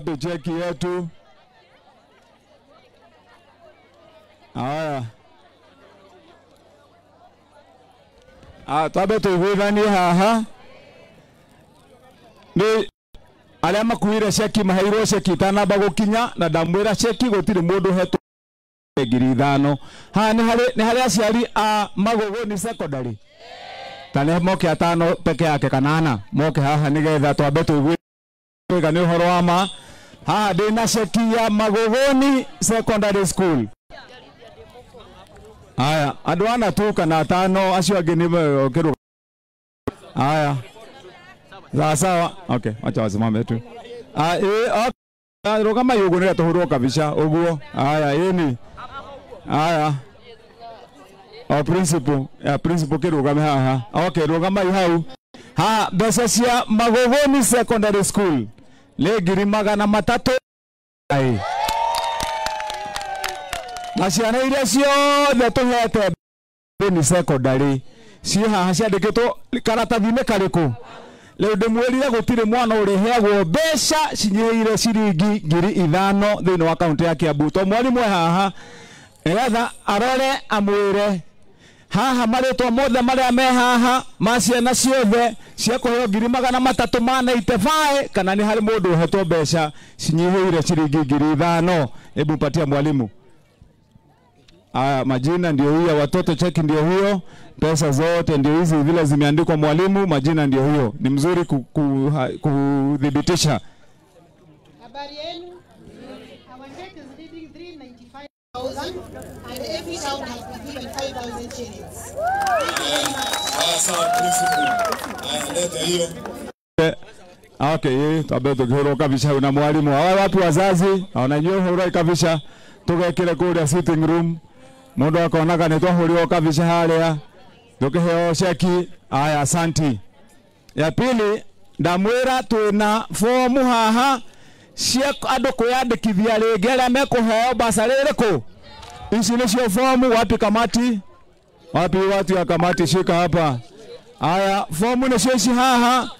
Hapo cheki yetu. Haya. Twabe tuigwithanie haha. Ni aria makuire cheki maheirwo cheki tanamba gukinya na ndamwira cheki gutire mundu hetwo 5,000. Ha ni hari aciari a Magogoni secondary. Tane moke atano peke yake kanana. Moke haha nigetha twabe tuigwithanie ni uhoro wa ma. Ha ndina cheki ya Magogoni secondary school. Aya, andu ana tu kana atano acio angi ni okiru. Aya. Sawa. Okay, acha wasimame tu. Rogama yugo ni tuhurwo kabisa uguo. Aya, yeni. Aya. Principal kirugame haha. Okay, rogama hau. Ha, mbeca cia Magogoni secondary school. Legiri 300. Ai. Na ciana iria ciothe tuhete Magogoni secondary. Cie haha ciandikitwo karatathi-ini kariku. Leo ndimwirire gutire mwana uriheagwo mbeca cinyiire ciringi 5,000 thiini wa kaunti ya Kiambu. To mwalimu haha egatha arore amwire haha maritwa mothe maria me haha ma ciana ciothe cia kuheo 385 kana ni hari mundu uhetwo mbeca cinyiire ciringi 5,000. Hebu patia mwalimu. Majina ndio hiyo, watoto cheki ndio hiyo, pesa zote ndio hizi vile zimeandikwa mwalimu, majina ndio hiyo. Ni mzuri kudhibitisha. Habari yenu? Our check is reading 395,000 and every child has been given 5,000 shillings. Sawa principal. Leta hiyo. Okay, tabeto gihoro kabisa na mwalimu. Hawa watu wazazi, wanajua horo kabisa. Tugekire kuria sitting room. Mundu akonaga ni twahurirwo kabisa haria. Tukiheo cheki. Aya, asanti. Ya pili, ndamwira twina fomu haha cia andu kuyandikithia ringi aria mekuheo basari iriku. Ici nicio fomu. Wapi kamati? Wapi watu ya kamati? Shika hapa. Aya, fomu nicio ici haha.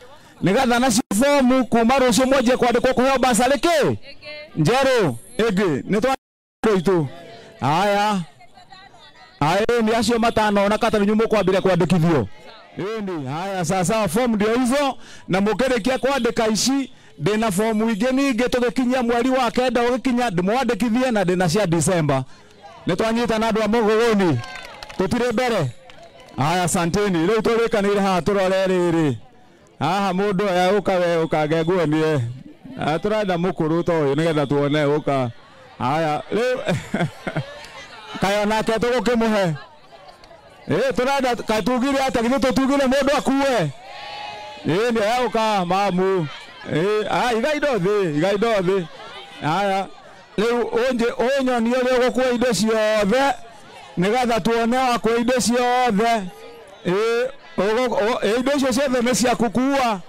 Nigatha nacio fomu kuma rucio mwenje kwandikwo kuheo basari ki njeru igi ni twa itu. Aya ni acio matano na kata nyumo kwambire kwandikithio. Ni haya sasa form ndio hizo na mugerekia kwandika ici ndina form ingi ningi tugikinyia mweri wa kenda ugikinya ndimwandikithie na ndina cia December. Ni twanyita na andu a Magogoni tutire mbere. Aya, asanteni. Riu turikanire haha turore riri haha mundu uka we ukagegwo nie turenda mukuru to uyu nigetha tuone uka. Aya, riu kayo nake tugukimuhe turenda katugire atagithe tutugire mundu akuwe ni uka mamu igaindo thi. Aya, riu unyoni uri gukua indo ciothe nigetha tuone wakua indo ciothe indo icio ciothe ni cia kukua.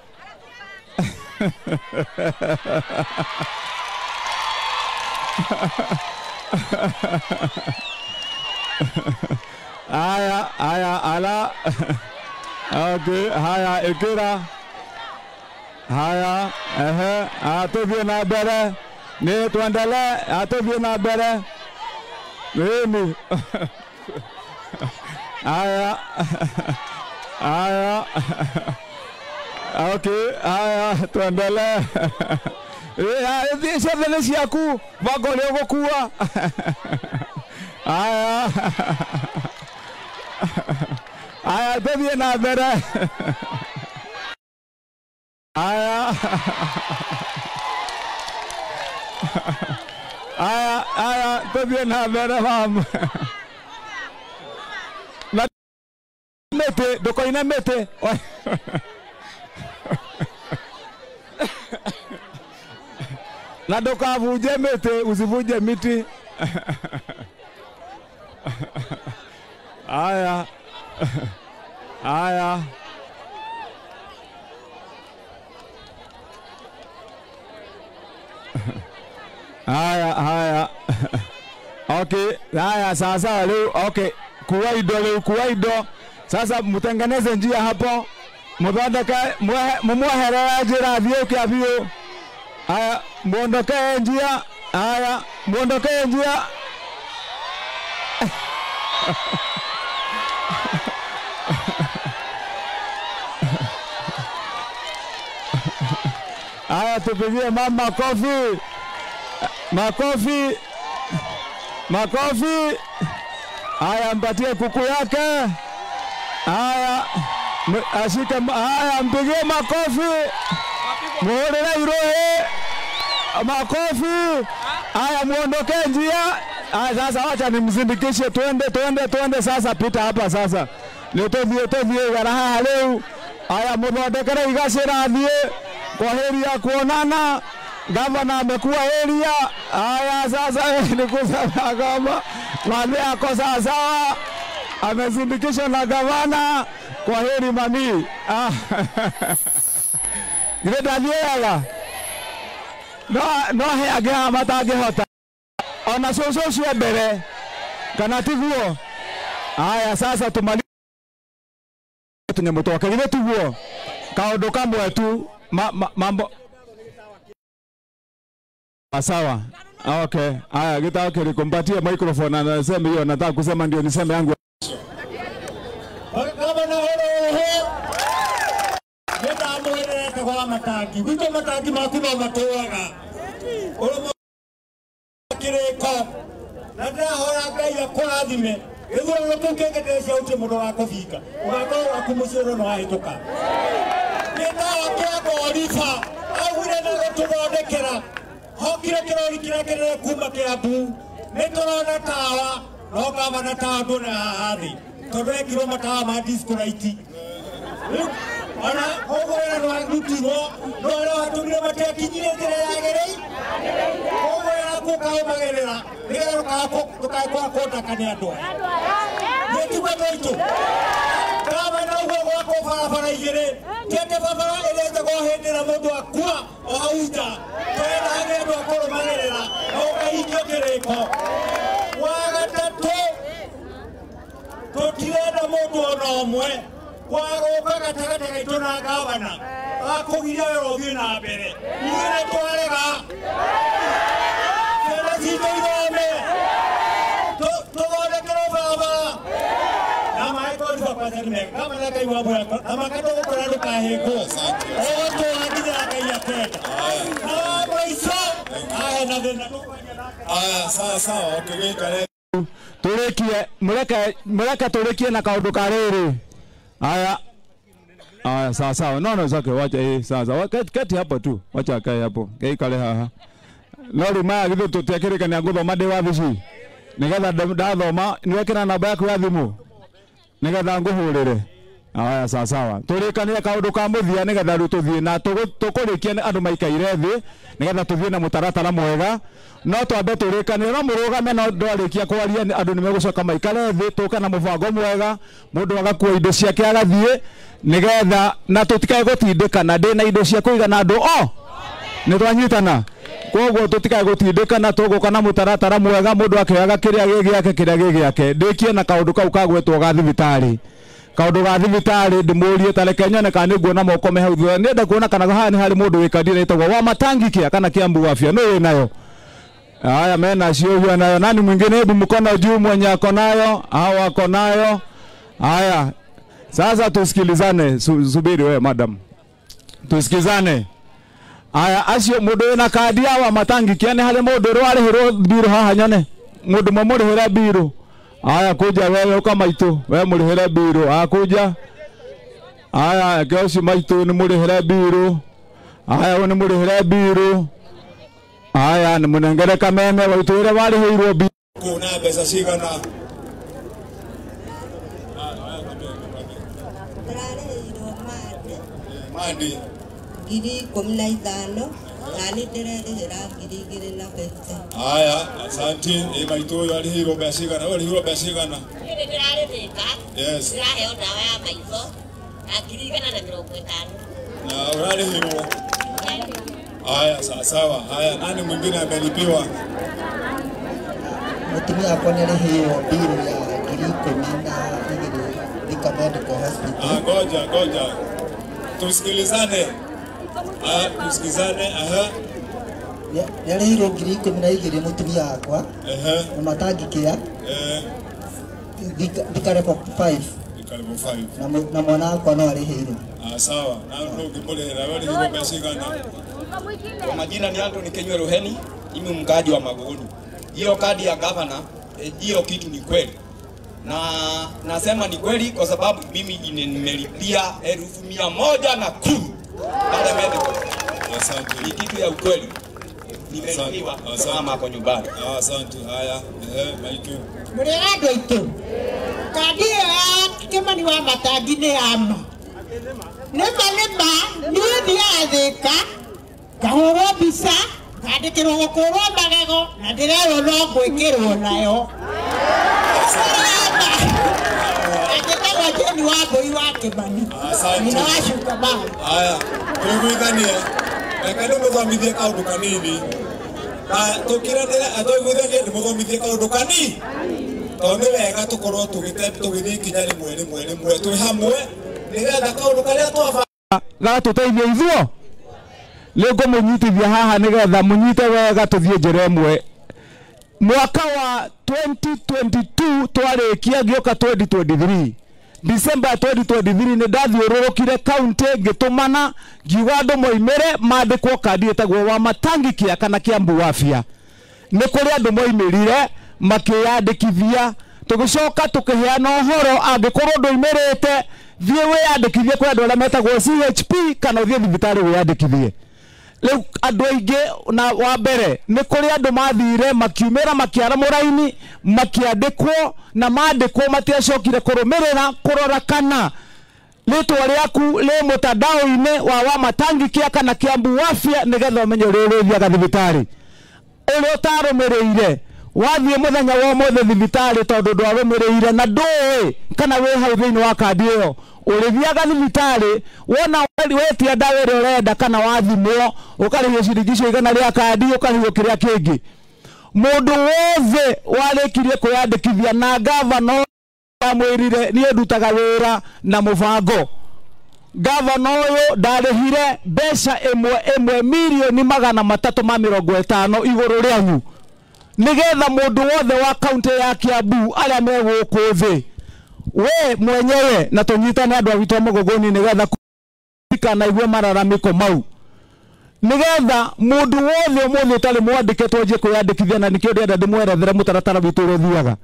Ala. Okay, haya ikira. Haya, atuvie na mbere. Ni tuendele, atuvie na mbere. Nini? Haya. Okay, tuendele. Ciothe nĩ ciaku, bango nĩ ũgũkua. Aya, tũthiĩ na mbere. Tũthiĩ na mbere mama. Na mĩtĩ, ndũkoine mĩtĩ. Na ndukavunje miti, usivunje miti. Aya. Okay, sasa leo okay, kuwa ido. Sasa mtengeneze njia hapo. Muthondeke mumweherera njira thiuke abiu. Aya, muondoke njia. Haya, muondoke njia. Haya, tupigie mama makofi. Makofi. Makofi. Haya, mpatie kuku yake. Haya, ashike. Haya, mpigie makofi. Muhorere irohe. Makofi. Haya, muondoke njia. Haya, sasa wacha nimzindikishe, twende sasa, pita hapa sasa. Nitothie garaha leo. Haya, muthondekere igacira athie. Kwa heri ya kuonana. Gavana amekuwa area. Haya, sasa ni kusema kama mami ako sawa. Amezindikishwa na gavana. Kwa heri mami. Greda niela. No he agea matage hota. Ona soso mbere. Kana tiguo. Haya, sasa tumalize tunyamutoka githe tiguo. Kaundu kamwe tu mambo sawa. Okay. Haya, gitaka nikumpatie microphone na nasema hiyo nataka kusema ndio niseme yangu. Gavana horo. Geta mwere kwa mataki. Wito mataki makubwa matoaga. Olomo kireko. Nada hora ngai akurathime. Ego lokukegedesha uti mundu wa kufika. Ugakorwo akumusoro no ahituka. Geta akego orifa. Awire na gututhondekera. Hokire kirori kirakere kuma Kiambu. Nitorona tawa. No gavana tawa ndona hathi. Tondwe kiro matawa ma disco light. Ana ogora no agutigo. No ra tumire mate kinyire tere yagerei. Ogora ko kae magerera. Nigero ka ko kota kane ando. Yetuga toito. Gavana ugo ko fara igere. Tete fara eleza go hendera mundu akua o auta. Tena ane ndo ko magerera. O kai kyokereko. Waga tato. Totirena mundu ono omwe. Wagoka gatagata gaito na gavana. Akugira yo gina mbere. Igere twarega. Tena sito irome. Togore kero baba. Na mai ko ndo kwa tani kama na kai wabu yako. Ama kato ko na duka heko. O to agida kai yake. Na boiso. Aya na dena. Aya, sawa, okay, kale. Turekie mureka turekie na kaundu kariri. Haya. Haya, sawa. No, zake wacha sasa. Kati hapo tu. Wacha kae hapo. Kai kale haha. No rima githu tutiakirika ni nguthoma ndi wabici. Nigetha ndathoma niwekira namba yaku ya thimu. Nigetha nguhurire. Haya, sawa. Turikania kaundu ka muthia nigetha rututhie na tukurikia andu maikaire thi. Nigetha tuthie na mutaratara mwega. No twambe turikania no murugame no ndwarikia kwaria andu nimegucoka maikare thi tuka na mubango mwega mundu agakua indo ciake agathie nigetha na tutikae gutindikana ndina indo cia kuigana andu ni twanyitana koguo tutikae gutindikana tuguka na mutaratara mwega mundu akioyaga kiria giake ndikie na kaundu kau kagwetwo ga thibitari kaundu ga thibitari ndimurie tareke nyone kana nguona moko me hau thutha nenda kuona kana haha ni hari mundu wikandire itagwo wa matangikia kana Kiambu afya no nayo. Haya, mena sio huyo nayo. Nani mwingine? Hebu mkono juu mwenye ako nayo au ako nayo. Haya, sasa tusikilizane. Subiri wewe madam, tusikizane. Haya, asio mundu na kadi ya wa matangi kiane hale mundu rwari hiro biro haha nyone mundu momuri hira biro. Haya, kuja wewe kama itu wewe muri hira biro akuja. Haya, kiosi maitu ni muri hira biro. Haya, woni muri hira biro. Haya, ni munengere kameme waitwire wali hiro biro. Kuna pesa cigana. Mandi. Giri 15 nani ndirehera ngiri na pesa. Haya, asante. Maitu yali hiro pesa cigana. Wali hiro pesa cigana. Ngiri ndirarithika. Yes. Ndirahe ndawa ya maitho. Ngiri 150. Na wali hiro. Haya, sawa. Haya, nani mwingine amelipiwa? Mutumia kwa nilihio bili ya ngiri 10 na Thika Medical Hospital. Ngoja. Tusikilizane. Tusikilizane. Yale hilo ngiri 12 mutumia wakwa. Na matangi kia. Dikarebo 5. Dikarebo 5. Na mwana wakwa no ari hilo. Sawa. Na ndo ngimulera wale hilo meshigana. Kwa majina ni Anthony Kenywe Ruheni, mimi mkaaji wa Magogoni. Hiyo kadi ya gavana, hiyo kitu ni kweli. Na nasema ni kweli kwa sababu mimi nimelipia 110,000 baada medical. Asante. Ni kitu ya ukweli. Nimelipiwa mama hapo nyumbani. Asante. Haya, Michael. Murega itu. Kadi ya Kimani wa matangi ni ama. Nema ni thika. Kahoro bisa. Kandikirwo gukorwo magego na ndirero no gwikirwo nayo. Ni wako iwake bani. Asante. Ninawashuka baba. Haya, tuigwithanie. Reka ndimũthomithie kaũndũ kanini. Na tũkiranĩra atũigwithanie ndimũthomithie kaũndũ kanini. Tondũ nĩ wega tũkorwo tũgĩthiĩ kinya rĩmwe twĩ hamwe nĩgetha kaũndũ karĩa twabanga gatũteithie ithuo. Rĩu ngũmũnyitithia haha nĩgetha mũnyite wega tũthiĩ njĩra ĩmwe. Mwaka wa 2022 twarĩkia gĩoka 2023. December 2023 nĩ ndathiũrũrũkire kaunti ngĩtũmana ngiuga andũ moimĩre mandĩkwo kandi ĩtagwo wa matangikia kana Kiambu Wafia. Nĩ kũrĩ andũ moimĩrire makĩyandĩkithia tũgĩcoka tũkĩheana ũhoro angĩkorwo ndũimĩrĩte thiĩ wĩyandĩkithie kũrĩ andũ arĩa metagwo CHP kana ũthiĩ thibitarĩ wĩyandĩkithie. Leo andũ aingĩ na wa mbere nĩ kũrĩ andũ mathire makiumĩra makiara mũraini makiandĩkwo na mandĩkwo matiacokire kũrũmĩrĩra kũrora kana rĩtwa rĩaku rĩ mũtandao-inĩ wa matangikia kana Kiambu Wafia nĩgetha ũmenye ũrĩthiaga thibitarĩ. Ũrĩa ũtarũmĩrĩire wathiĩ mũthenya wa ũmũthĩ thibitarĩ tondũ ndwarũmĩrĩire na ndũĩ kana wĩ hau thĩinĩ wa kandi ĩyo ũrĩthiaga thibitarĩ wona wetia ndawa ĩrĩa ũrenda kana wathimwo ũkarĩhio ciringi 100 rĩa kandi ũkarĩhio kĩrĩa kĩngĩ. Mũndũ wothe warĩkirie kwĩyandĩkithia na gavana amwĩrire niĩ ndutaga wĩra na mũbango. Gavana ũyũ ndarĩhire mbeca ĩmwe mirioni 350 igũrũ rĩanyu nĩgetha mũndũ wothe wa kaunti ya Kiambu arĩa megũkũ thĩ we mwenyewe na tũnyitane andũ a Magogoni nĩgetha kana igue mararamĩko mau nĩgetha mũndũ wothe ũmũthĩ ũtarĩ mwandĩkĩtwo nje kwĩyandĩkithia na nĩkĩo ndĩrenda ndĩmwerethere mũtaratara witũ ũrĩa ũthiaga.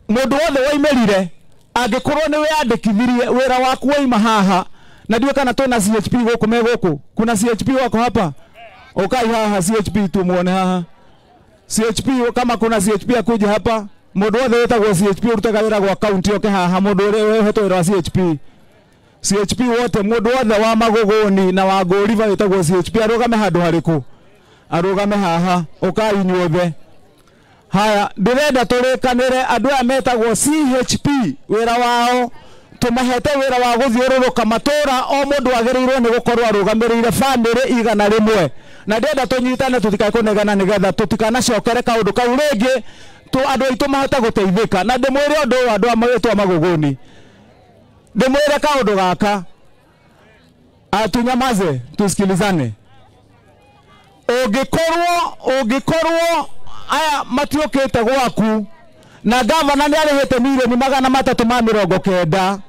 Mũndũ wothe waimĩrire angĩkorwo nĩ wĩyandĩkithirie wĩra waku waima haha na ndiũ kana twĩna CHP gũkũ megũkũ. Kuna CHP wako hapa? Ukai haha CHP tumuone haha. CHP kama kuna CHP akuje hapa. Mũndũ wothe wĩtagwo CHP ũrutaga wĩra gwa kaunti oke haha mũndũ ũrĩa wĩhetwo wĩra wa CHP wote mũndũ wothe wa Magogoni na wa Ngũriva wĩtagwo CHP arũgame handũ harĩkũ? Arũgame haha ukai inyuothe. Haya ndĩrenda tũrĩkanĩre andũ aya metagwo CHP wĩra wao tũmahete wĩra wa gũthiũrũrũka matũra o mũndũ agĩrĩirwo nĩ gũkorwo arũgamĩrĩire famĩlĩ igana rĩmwe na ndĩrenda tũnyitane tũtikae kũnegana nĩgetha tũtikanacokere kaũndũ kau rĩngĩ andũ aitũ mahota gũteithĩka. Na ndĩmwĩre ũndũ ũyũ andũ a mwĩtwo Magogoni, ndĩmwĩre kaũndũ gaka tunyamaze tusikilizane. Ũngĩkorwo aya matiũkĩte gwaku na gavana nĩ arĩhĩte mirioni 390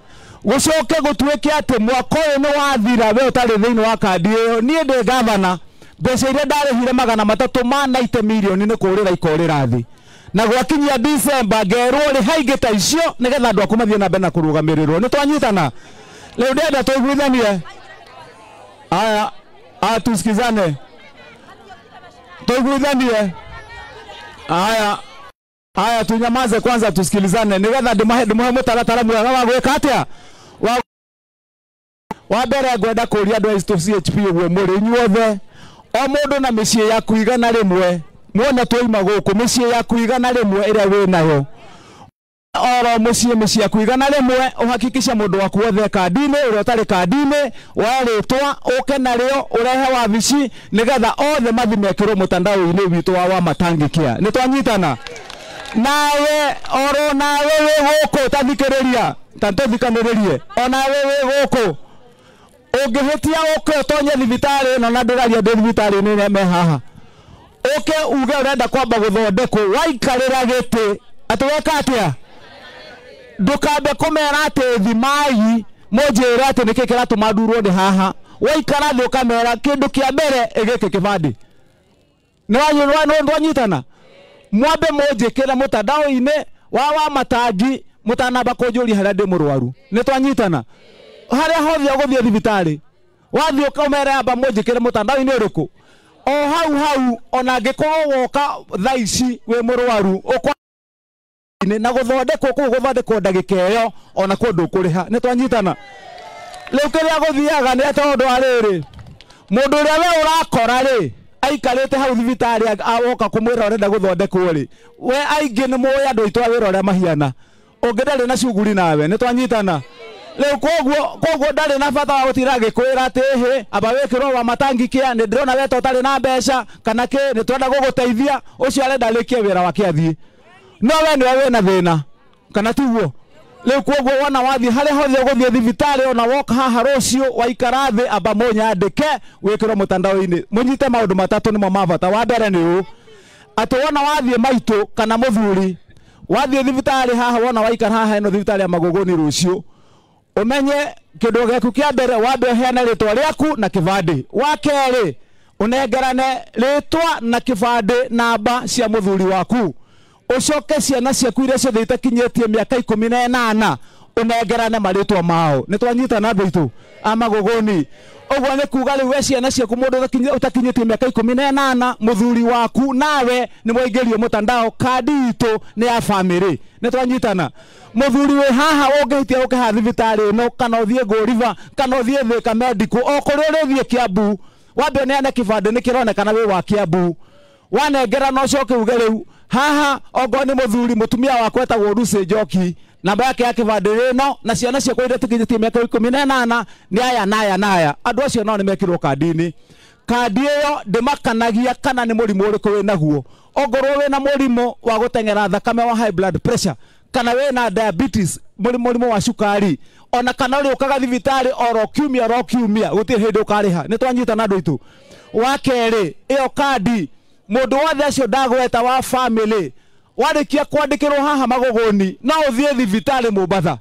gũcoke gũtuĩke atĩ mwaka ũyũ nĩ wathira we ũtarĩ thĩinĩ wa kandi ĩyo. Niĩ ndĩ gavana mbeca iria ndarĩhire 390 milioni nĩ kũrĩra ikorĩra thĩ na gwakinyia December ngerwo rĩ haingĩ ta icio nĩgetha andũ aku mathiĩ na mbere na kũrũgamĩrĩrwo. Nĩ twanyitana rĩu ndĩrenda tũiguithanie. Aya tusikizane tũiguithanie. Aya tunyamaze kwanza tusikilizane nĩgetha ndĩmũhe mũtaratara mwega wa gwĩka atĩa. Wa mbere ngwenda kũria andũ a CHP ũguo mũrĩ inyuothe o mũndũ na mĩciĩ ya kuigana rĩmwe mwona tũima gũkũ mĩciĩ ya kuigana rĩmwe ĩrĩa wĩ nayo oro mũciĩ ya kuigana rĩmwe ũhakikisha mũndũ waku wothe kandi-inĩ ũrĩa ũtarĩ kandi-inĩ warĩtwa ũke narĩo ũrehe wabici nĩgetha othe mathi mekĩrwo mũtandao-inĩ witũ wa matangikia. Nĩ twanyitana? Nawe oro nawe wĩ gũkũ tathikĩrĩria tũthikanĩrĩrie o nawe wĩ gũkũ ũngĩhĩtia ũke ũtonye thibitarĩ ĩno na ndĩraria ndĩ thibitarĩ-inĩ me haha oke uge urenda kwamba guthondekwo waikarira giti atweka atia ndukambe kumera ati thimai mujira ati nikikira tumadurwo ni haha waikara thi ukamera kindu kia mbere igike kibandi ni wanyitana mwambe mujikira mutandao-ine wa matangi mutanamba kunjuria haria ndi murwaru ni twanyitana haria hothe uguthie thibitari wathi ukamera amba mujikire mutandao-ine uriku o hau ona ngikorwo woka thaici wi murwaru na guthondekwo ku guthondekwo ndagika iyo ona kundu kuriha ni twanyitana riu kiria guthiaga ni tondu ariri mundu uria we urakora ri aikarite hau thibitari awoka kumwira urenda guthondekwo ri we aingi ni muoya andu aitwa wira uria mahiana ungidari na shuguri nawe ni twanyitana riu koguo ndari na bata wa gutira gikwira ati he aba wikirwo wa matangi kia ni ndirona we totari na mbeca kana ki ni twenda guguteithia ucio arenda likie wira wake athie no we niwe wina thina kana tiguo riu koguo wona wathi haria hothe uguthie thibitari ona woka haha rucio waikara thi amba munyandike wikirwo mutandao-ini munyite maundu matatu nimo mabata wa mbere ni u ati wona wathie maitu kana muthuri wathie thibitari haha wona waikara haha ino thibitari ya Magogoni rucio umenye kindu giaku kia mbere wambe heana ritwa riaku na kibandi wa keri unengerane ritwa na kibandi namba cia muthuri waku ucoke ciana ciaku iria ciothe itakinyitie miaka 18 unengerane maritwa mao ni twanyitana andu aitu a Magogoni ogwo ni kuga riu we ciana ciaku mundu utakinyitie miaka 18 muthuri waku nawe ni mwaingirio mutandao kandi itu ni ya family ni twanyitana muthuri we haha ungihitia ukiha thibitari no kana uthie Nguriva kana uthie Thika Medical okuri urithie Kiambu wambe neane kibandi ni kironekana we wa Kiambu wanengera no coke uge riu haha ogo ni muthuri mutumia wakwa etagwo Lucy Njoki namba yake ya kibandi rino na ciana ciakwa iria tukinyitie miaka 18 ni aya andu acio no ni mekirwo kandini kandi iyo ndimakanagia kana ni murimu uriku we naguo ogorwo we na murimu wa gutengera thakame wa high blood pressure kana we na diabetes murimu wa cukari ona kana uri ukaga thibitari oro kiumia gutiri hindi ukariha ni twanyitana andu itu wa keri iyo kandi mundu wothe acio ndagweta wa family warikia kwandikirwo haha Magogoni no uthie thibitari Mombatha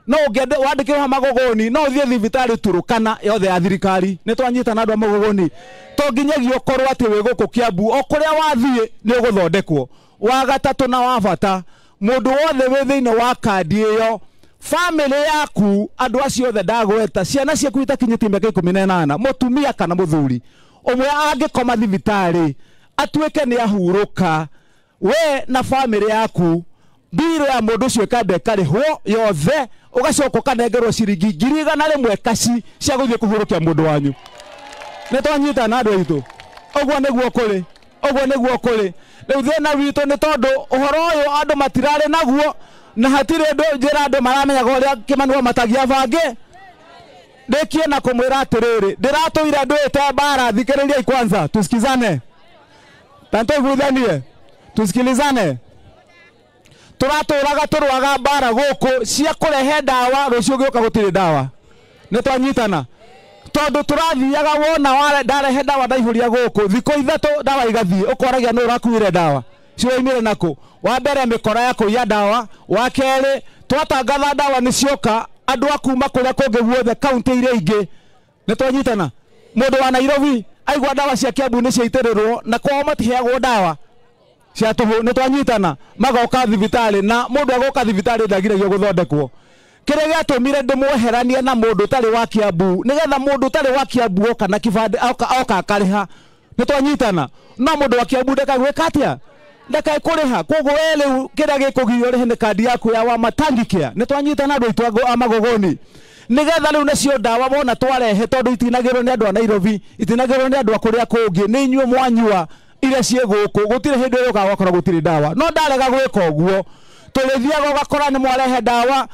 no ungende wandikirwo haha Magogoni no uthie thibitari Turukana yothe ya thirikari ni twanyitana andu a Magogoni to nginyagio korwo ati we guku Kiambu okuria wathie ni uguthondekwo wa gatatu na wa bata mundu wothe we thiine wa kandi iyo family yaku andu acio othe ndagweta ciana ciaku itakinyitie miaka 18 mutumia kana muthuri umwe angikoma thibitari atuike ni ahuruka we na family yaku biro ya mundu cio kande karihwo yothe ugacoka kanengerwo ciringi 100 kaci cia guthie kuhurukia mundu wanyu ni twanyitana andu aitu ogwo niguo kuri riu thina witu ni tondu uhoro uyu andu matirari naguo na hatire njira andu maramenya uria Kimani Wamatangi bangi ndikie na kumwira atiriri ndiratuire nduite bara thikiriria kwanza tusikizane tanto igudhanie tusikilizane turaturaga turwaga bara guku cia kurehe dawa rucio gioka gutire dawa ni twanyitana tondu turathiaga wona wale ndarehe dawa ndaihuria guku thiko ithatu dawa igathie ukoragia no urakuire dawa ciwaimire nako wa mbere mikora yako ya dawa wa keri twatangatha dawa ni cioka andu akuma kuria kungi guothe kaunti iria ingi ni twanyitana mundu wa Nairobi aigwa dawa cia Kiambu ni ciaitirirwo na kwao matiheagwo dawa cia tuhu ni twanyitana magoka thibitari na mundu agoka thibitari ndagiragio guthondekwo kiria giatumire ndimweheranie na mundu tari wa Kiambu nigetha mundu tari wa Kiambu oka na kibandi oka akariha ni twanyitana no mundu wa Kiambu ndakagwika atia ndakaikuriha koguo we kiria gikugirio rihe ni kandi yaku ya Wamatangi kia ni twanyitana andu aitu a Magogoni nigetha riu nacio dawa wona twarehe tondu itinagirwo ni andu a Nairobi itinagirwo ni andu a kuria kungi ni inyuo mwanyua iria cie guku gutire hindi yo gakora gutire dawa no ndarega gwika uguo tulithiaga ugakora ni mwarehe dawa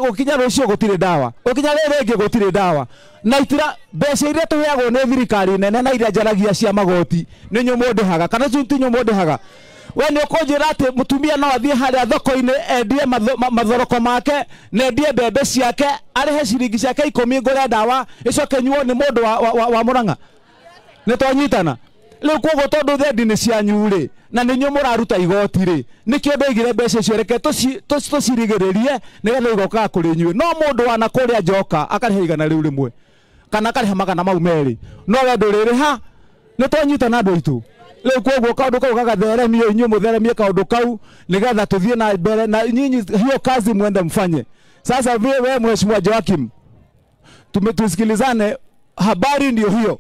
ukinya rucio gutire dawa ukinya ringi gutire dawa na itira mbeca iria tuheagwo ni thirikari nene na iria njaragia cia magoti ni nyumundihaga kana cunti nyumundihaga we ni ukunjira ati mutumia no athie haria thoko-ini endie mathoroko make na endie mbembe ciake arihe ciringi ciake 10 ngure dawa icoke nyuo ni mundu wa Murang'a ni twanyitana le kogo tondu thendi ni cianyu ri na ni nyu muraruta igoti ri nikio ndoigire mbeca icio reke tucirigiririe nigetha igoka kuri nyue no mundu wana kuria njoka akariha igana riu rimwe kana akariha magana mau meri no we nduriri ha ni twanyitana andu aitu le kogo kaundu kau gagatheremio inyu mutheremie kaundu kau nigetha tuthie na mbere na nyinyi hiyo kazi mwende mfanye. Sasa wewe Mheshimiwa Joakim, tumetusikilizane, habari ndio hiyo.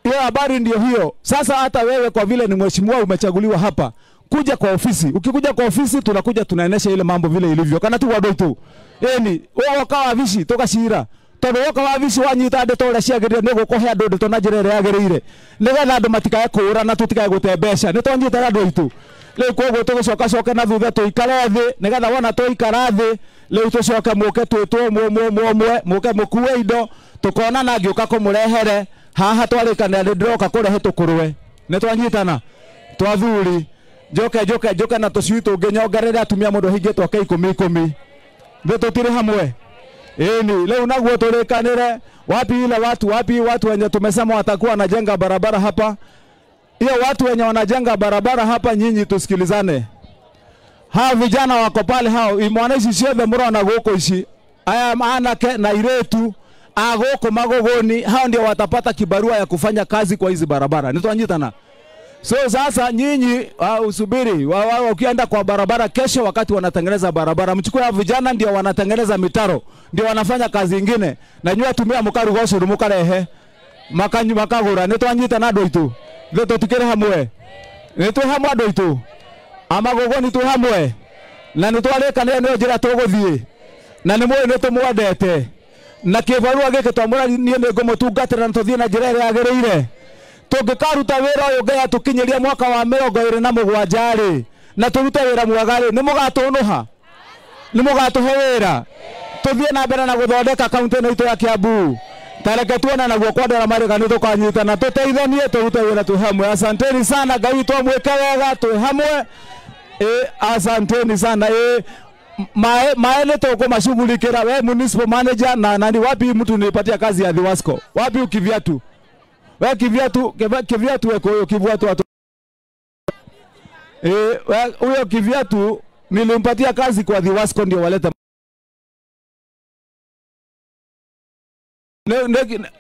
Hiyo habari ndio hiyo. Sasa hata wewe kwa vile ni mheshimiwa umechaguliwa hapa, kuja kwa ofisi. Ukikuja kwa ofisi tunakuja tunaenesha ile mambo vile ilivyo. Kana tu wado tu. Eni, wewe kawa vishi toka shira. Tondu woka wa vishi wanyita ande tore ciagirire nego kohe andu ndeto na njira ria yagirire. Nigetha andu matikae kura na tutikae gutembesha. Ni twanyita andu aitu. Leo kogo tugucoka na thutha tuikare thi nigetha wona tuikara thi leo tucoke muke twitwo muke mukue indo tukona na ngiuka kumurehere haha twarikana ndiroka kurehe tukurwe ni twanyitana twathuri njoke na tucui tunginyongerere atumia mundu hingitwo ke 10 thi tutire hamwe eni leo naguo turikanire wapi watu wenye tumesema watakuwa wanajenga barabara hapa. Hiyo watu wenye wanajenga barabara hapa, nyinyi tusikilizane. Hao vijana wako pale, hao imwanaishi ciothe murona guko ici aya anake na iretu agoko magogoni, hao ndio watapata kibarua ya kufanya kazi kwa hizi barabara. Nitwanyitana. So sasa nyinyi usubiri ukienda kwa barabara kesho, wakati wanatengeneza barabara mchukue hao vijana, ndio wanatengeneza mitaro, ndio wanafanya kazi nyingine, na nyua tumia mukaru goco mukarehe makanyu makagura. Nitwanyitana andu itu Veto tukere hamwe. Nitu hamwe andu aitu. Amagogo nitu hamwe. Na nitwareka ne njira tuguthie. Na ni mwe nitu mwendete. Na kibarua gike twamura nie ngumutungatira na tuthie na njira ria yagiriire. Tungikaruta wira uyu ngai atukinyiria mwaka wa 2027 ri na turute wira mwega ri ni mugatunuha. Ni mugatuhe wira. Tuthie na mbere na guthondeka kaunti ino itu ya Kiambu. Tareke tuona na guo kwandera marega ni tukanyitana tuteithanie turute wira tu hamwe. Asanteni sana, Ngai twamwike wega tu hamwe. Asanteni sana. Mae ni tukumashughulikira we municipal manager na nani wapi mtu nipatia kazi ya Dhiwasco. Wapi ukiviatu? We kiviatu weko kiviatu watu. Huyo kiviatu nilimpatia kazi kwa Dhiwasco ndio waleta.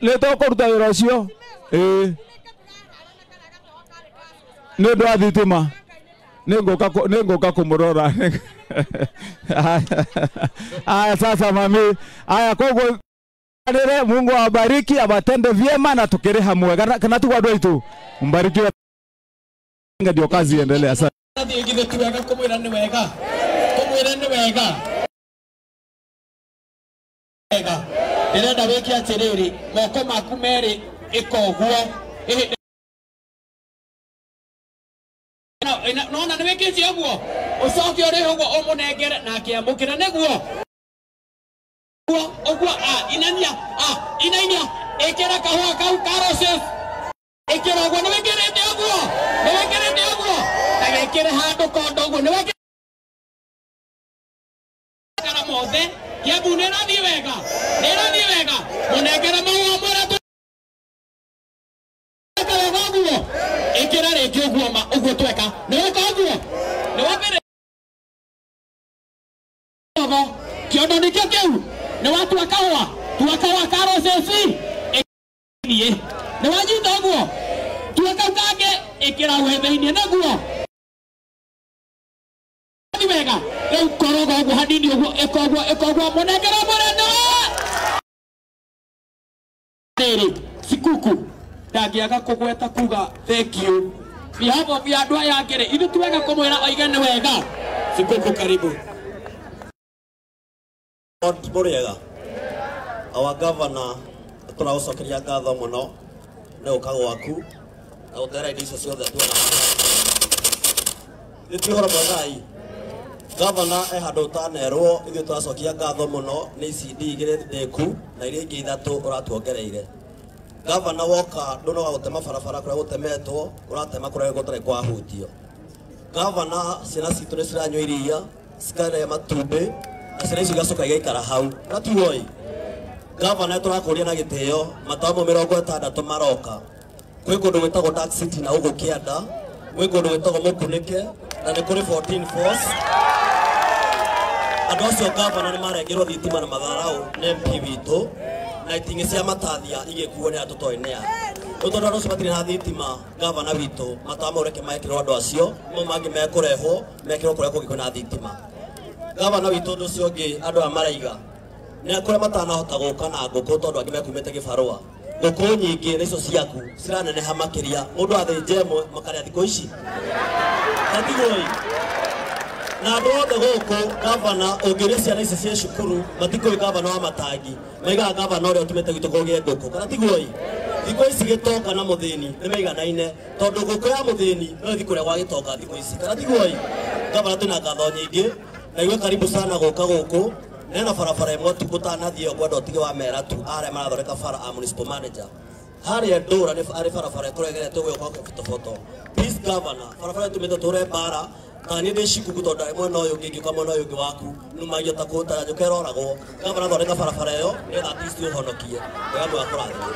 Ne toko ruta yorosio ne do adhitima nengo kumurora. Aya sasa mami, aya kogo Mungu awabariki, awatende vyema na tukere hamwe. Kana tu wadoi tu mbarikiwe, ndio kazi iendelee. Asante. Ngithe tuwega kumwira ni wega ndirenda wiki atiriri moko maku meri ikoguo nona ni wiki uguo ucoke uri uguo umunengere na akiamukira niguo uguo inainia ikira kahua kau karoses ikira uguo ni wikirite uguo agekire handu kondo uguo ni wikire kana mothe Kiambu nirathie wega munengere maua mwera tu wega guo ikira ringi uguo tweka ni weka guo ni wabere kiondo nikio kiu ni watu wakawa karosesi nie ni wanyita guo tweka kage ikira wetheinie naguo wega eu korogo uguo hanini uguo ekogwo munengere murendo niri sikuku ndagiaga kugweta kuga thank you bihapo bia andu aya ngere ithu twega kumwira oigane wega sikuku karibu Muriega our governor turagucokeria ngatho muno ni uka gwaku na gutera indo icio ciothe tuona itihoro mwathai Governor handu tanerwo ithu twacokia ngatho muno ni CD igire ndeku na iria ingi ithatu uratuongereire. Governor woka nduno gutema barabara kuria gutemetwo uratema kuria gutare kwa hutio. Governor ciana citu ni ciranywa iria cikare matumbi na ciana icio igacoka igaikara hau na tuoi. Governor turakuria na gitio matamu 60 maroka kwĩ kũndũ gwĩtagwo Dark City na ũguo Kĩanda, gwĩ kũndũ gwĩtagwo Mũkunĩke na nĩ kũrĩ 14 Force. Andũ acio gavana nĩ marengerwo thitima na matharau nĩ MP witũ na itingĩ cia matathia igĩkuo nĩ andũ tũtoĩ nĩ a. Rĩu tondũ andũ acio matirĩ na thitima, gavana witũ matawa maũreke mekĩrwo andũ acio mo mangĩ mekũrehwo mekĩrwo kũrĩa kũngĩ kwĩna thitima. Gavana witũ ũndũ ũcio ũngĩ andũ aya maraiga nĩ kũrĩa matanahota gũka na ngũkũ tondũ angĩ mekumĩte gĩbarũa. Ngũkũ nyingĩ nĩcio ciaku ciraneneha makĩria, mũndũ athĩnje ĩmwe makarĩa thikũ ici. Katigoi na andũ othe gũkũ gavana ũngĩrĩa ciana ici cia cukuru matikũĩ gavana wa Matangi, maigaga gavana ũrĩa ũtumĩte gwitũ kũgĩe ngũkũ. Kana tigoi thikũ ici gĩtonga na mũthĩni nĩ maiganaine tondũ ngũkũ ya mũthĩni no ĩthi kũrĩa gwa gĩtonga thikũ ici. Kana tigoi gavana twĩna ngatho nyingĩ na iwe karibu sana gũka gũkũ. Nena barabara ĩmwe tu ũtanathiĩ ũkwenda ũtige wa mera tu arĩa marathondeka bara a municipal manager. Harĩa Ndũra nĩ arĩ barabara ĩkũregeretwo gwĩkwo fotofoto. Please governor, barabara ĩtumĩte tũre bara na niĩ ndĩ cikuku tondũ arĩ mwena ũyũ ũngĩ ingĩũka mwena ũyũ ũngĩ waku numagia ta kũũtara njũka ĩroragwo. Governor thondeka barabara ĩyo nĩgetha at least ũhonokie. Wega mwega kũrathima.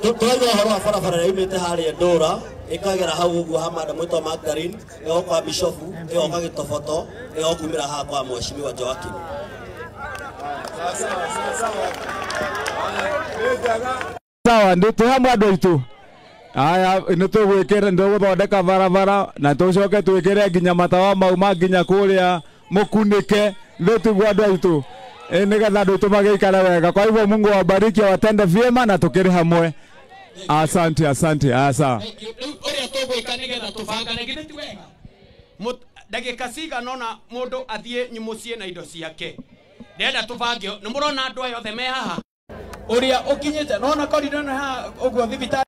Tũraiga ũhoro wa barabara ĩrĩa yumĩte harĩa Ndũra ĩkagera hau ũguo ha Madam Mwĩtwa Magdalene ĩgoka Bishofu ĩgoka Gĩtoboto ĩgokumĩra haha kwa Mheshimiwa Joakim. Sawa, ndio tuhamwe andũ aitũ. Aya nĩ tũgwĩkĩra ndio gũthondeka barabara na tũcoke twĩkĩre nginya matawa mau ma nginya kũrĩa Mũkunĩke ndio tũgwa andũ aitũ. Nĩgetha andũ aitũ magĩikare wega. Kwa hivyo Mungu awabariki, watende vyema na tukiri hamwe. Asante, asante. Asa. Ũrĩa tũgwĩka nĩgetha tũbangane githĩ ti wega. Ndagĩka cigana ũna mũndũ athiĩ mũciĩ na indo ciake. Ndenda tũbange, nĩ mũrona andũ aya othe me haha. Ũrĩa ũkinyĩte, nona koridoro haha ũguo thibitarĩ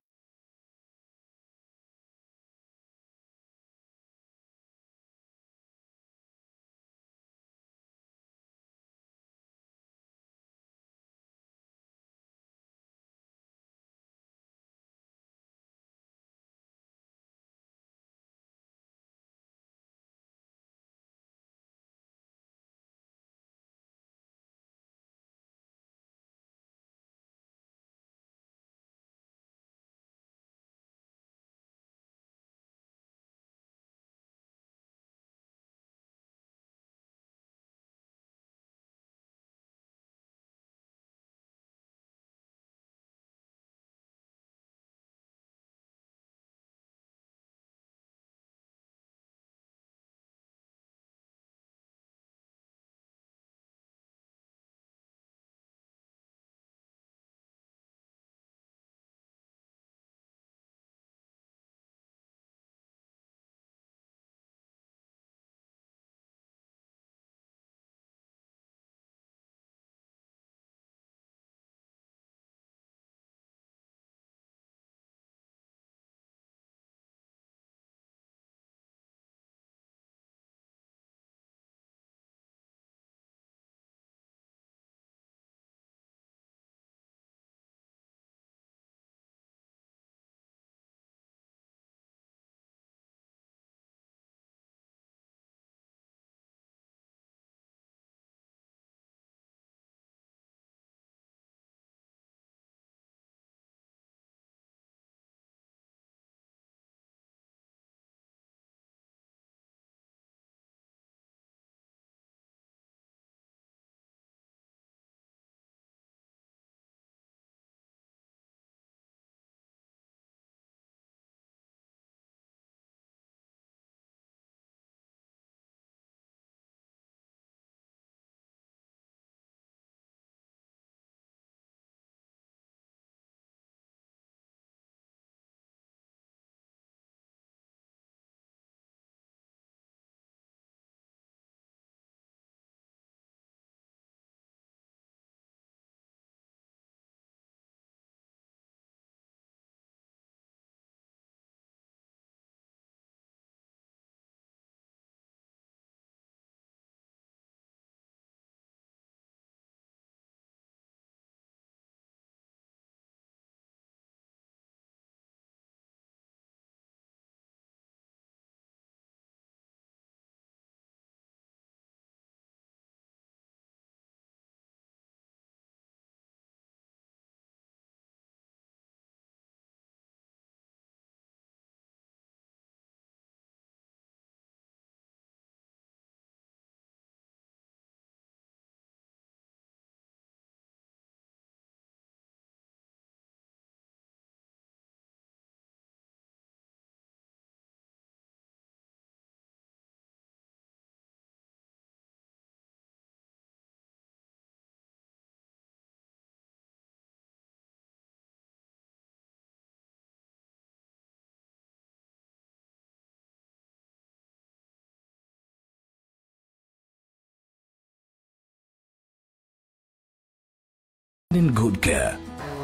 in good care.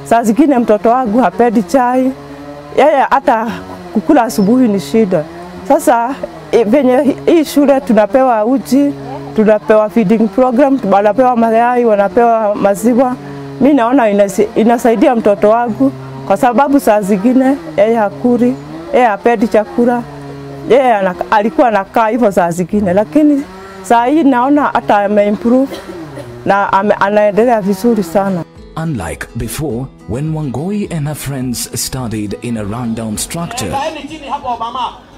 Saa zingine mtoto wangu hapendi chai, yeye hata kukula asubuhi ni shida. Sasa venye hii shule tunapewa uji, tunapewa feeding program, wanapewa mayai, wanapewa maziwa. Mimi naona inasaidia mtoto wangu kwa sababu saa zingine yeye hakuri, yeye hapendi chakula. Yeye alikuwa anakaa hivyo saa zingine, lakini saa hii naona hata ameimprove na anaendelea vizuri sana. Unlike before, when Wangoi and her friends studied in a rundown structure,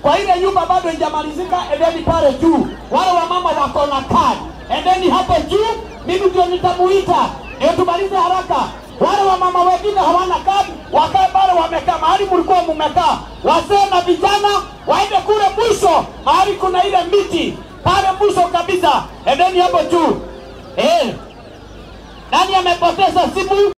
kwa ile nyumba bado haijamalizika, endeni pale juu. Wale wamama wako na kadi, endeni hapo juu, mimi ndio nitamuita, ndio tumalize haraka. Wale wamama wengine hawana kadi, wakae pale wamekaa mahali mlikuwa mmekaa. Wazee na vijana waende kule mwisho, mahali kuna ile miti, pale mwisho kabisa, endeni hapo juu. Nani amepoteza simu?